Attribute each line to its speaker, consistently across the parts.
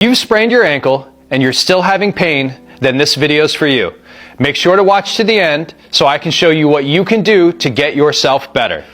Speaker 1: You've sprained your ankle and you're still having pain, then this video is for you. Make sure to watch to the end so I can show you what you can do to get yourself better.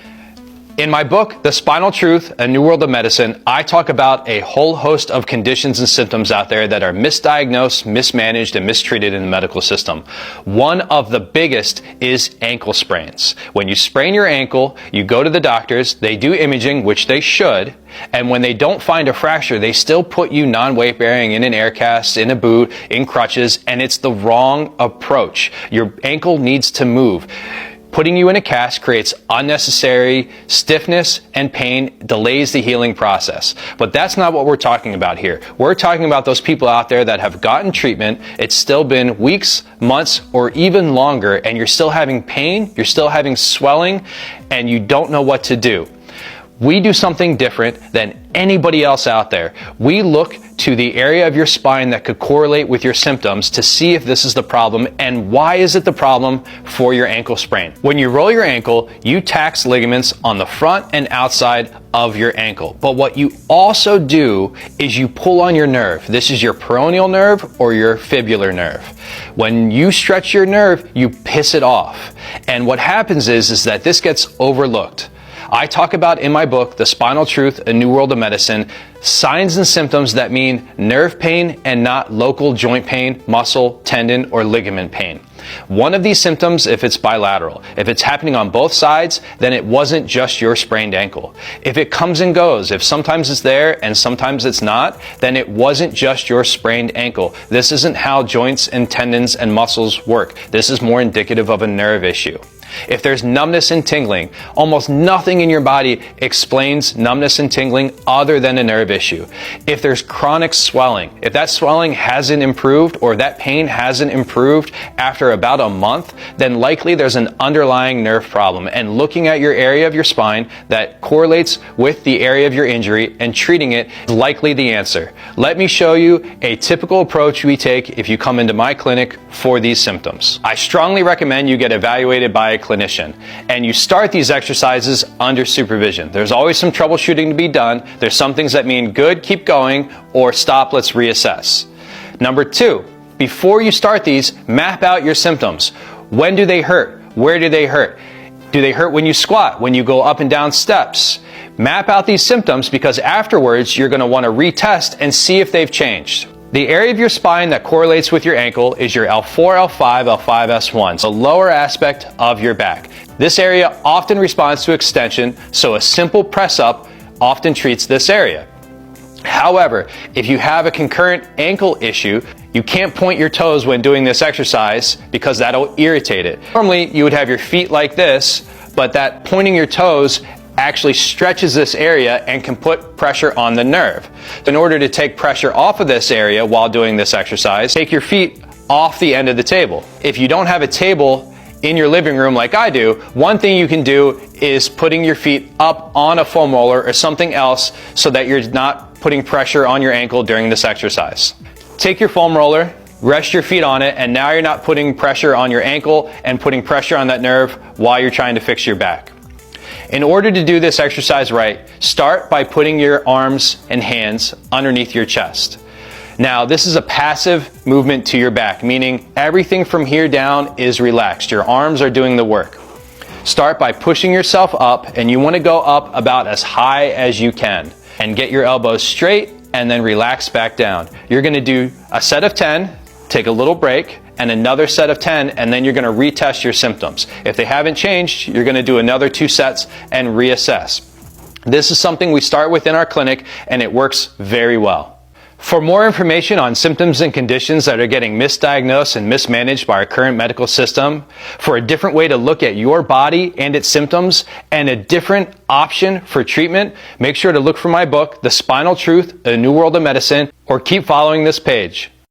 Speaker 1: In my book, The Spinal Truth, A New World of Medicine, I talk about a whole host of conditions and symptoms out there that are misdiagnosed, mismanaged, and mistreated in the medical system. One of the biggest is ankle sprains. When you sprain your ankle, you go to the doctors, they do imaging, which they should, and when they don't find a fracture, they still put you non-weight bearing in an air cast, in a boot, in crutches, and it's the wrong approach. Your ankle needs to move. Putting you in a cast creates unnecessary stiffness and pain, delays the healing process. But that's not what we're talking about here. We're talking about those people out there that have gotten treatment, it's still been weeks, months, or even longer, and you're still having pain, you're still having swelling, and you don't know what to do. We do something different than anybody else out there. We look to the area of your spine that could correlate with your symptoms to see if this is the problem and why is it the problem for your ankle sprain. When you roll your ankle, you tax ligaments on the front and outside of your ankle. But what you also do is you pull on your nerve. This is your peroneal nerve or your fibular nerve. When you stretch your nerve, you piss it off. And what happens is that this gets overlooked. I talk about in my book, The Spinal Truth, A New World of Medicine, signs and symptoms that mean nerve pain and not local joint pain, muscle, tendon, or ligament pain. One of these symptoms, if it's bilateral, if it's happening on both sides, then it wasn't just your sprained ankle. If it comes and goes, if sometimes it's there and sometimes it's not, then it wasn't just your sprained ankle. This isn't how joints and tendons and muscles work. This is more indicative of a nerve issue. If there's numbness and tingling, almost nothing in your body explains numbness and tingling other than a nerve issue. If there's chronic swelling, if that swelling hasn't improved or that pain hasn't improved after about a month, then likely there's an underlying nerve problem. And looking at your area of your spine that correlates with the area of your injury and treating it is likely the answer. Let me show you a typical approach we take if you come into my clinic for these symptoms. I strongly recommend you get evaluated by a clinician, and you start these exercises under supervision. There's always some troubleshooting to be done. There's some things that mean good, keep going, or stop, let's reassess. Number two, before you start these, map out your symptoms. When do they hurt? Where do they hurt? Do they hurt when you squat, when you go up and down steps? Map out these symptoms because afterwards you're going to want to retest and see if they've changed. The area of your spine that correlates with your ankle is your L4, L5, L5S1, the lower aspect of your back. This area often responds to extension, so a simple press up often treats this area. However, if you have a concurrent ankle issue, you can't point your toes when doing this exercise because that'll irritate it. Normally, you would have your feet like this, but that pointing your toes actually stretches this area and can put pressure on the nerve. In order to take pressure off of this area while doing this exercise, take your feet off the end of the table. If you don't have a table in your living room like I do, one thing you can do is putting your feet up on a foam roller or something else so that you're not putting pressure on your ankle during this exercise. Take your foam roller, rest your feet on it, and now you're not putting pressure on your ankle and putting pressure on that nerve while you're trying to fix your back. In order to do this exercise right, start by putting your arms and hands underneath your chest. Now, this is a passive movement to your back, meaning everything from here down is relaxed. Your arms are doing the work. Start by pushing yourself up, and you want to go up about as high as you can. And get your elbows straight, and then relax back down. You're going to do a set of 10, take a little break, and another set of 10, and then you're going to retest your symptoms. If they haven't changed, you're going to do another 2 sets and reassess. This is something we start with in our clinic, and it works very well. For more information on symptoms and conditions that are getting misdiagnosed and mismanaged by our current medical system, for a different way to look at your body and its symptoms, and a different option for treatment, make sure to look for my book, The Spinal Truth, A New World of Medicine, or keep following this page.